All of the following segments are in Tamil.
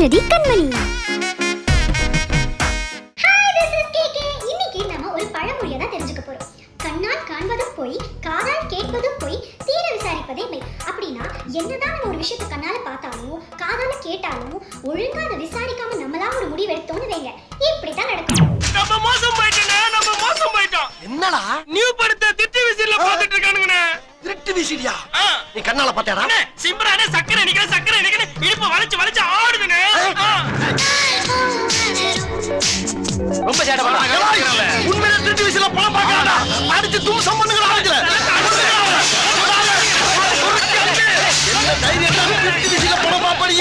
கேளடி கண்மணி. இன்னைக்கு நம்ம ஒரு பழமொழியை தான் தெரிஞ்சுக்க போறோம். கண்ணால் காண்பதும் போய், காதால் கேட்பதும் போய், தீர விசாரிப்பதே மெய். அப்படின்னா என்னதான் நம்ம ஒரு விஷயத்தை கண்ணால பார்த்தாலும் காதால கேட்டாலும் ஒழுங்கா அதை விசாரிக்காம நம்மளா ஒரு முடிவு எடுத்தோம்னு வைங்க, இப்படித்தான் நடக்கும். நம்ம மோசம் போயிட்டோம். என்னடா நியூ படத்தை திட்டு விசில பாத்துட்டு இருக்கானுங்கண்ணே. திருட்டு விசிறியா? நீ கண்ணால பாத்தியாடா? சிம்பரானே சக்கரை நிக்கிற இடுப்பு வளைச்சு ஆடுதுனே. ரொம்ப சேட்டை பண்றாங்க. உண்மையிலே திருட்டு விசில படம் பார்க்கறடா. அடிச்சு தூசம் பண்ணுங்கடா அதுல. என்ன தைரியமா திருட்டு விசில படம் பாப்பறீ?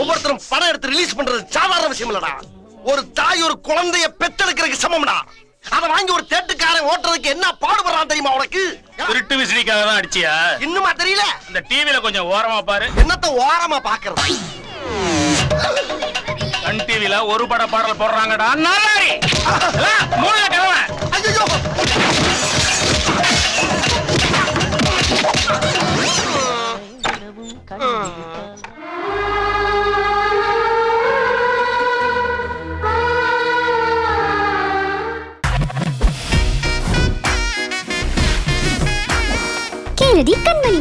ஒவ்வொருத்தரும் படம் எடுத்து ரிலீஸ் பண்றது சாதாரண விஷயம் இல்லடா. ஒரு தாய் ஒரு குழந்தைய பெத்தெடுக்கிறதுக்கு சமம்டா. அத வாங்கி ஒரு தேட்டுக்காரன் ஓட்டுறதுக்கு என்ன பாடுபடுறான் தெரியுமா உனக்கு? திருட்டு விசிறிக்காக தான் அடிச்சியா? இன்னுமா தெரியல? இந்த டிவில கொஞ்சம் ஓரமா பாரு. என்னத்த ஓரமா பாக்குறது? சன் டிவில ஒரு பட பாடல் போடுறாங்கடா. நாலாரி மூணு கிழமை. ஐயோ கேளடி கண்மணி.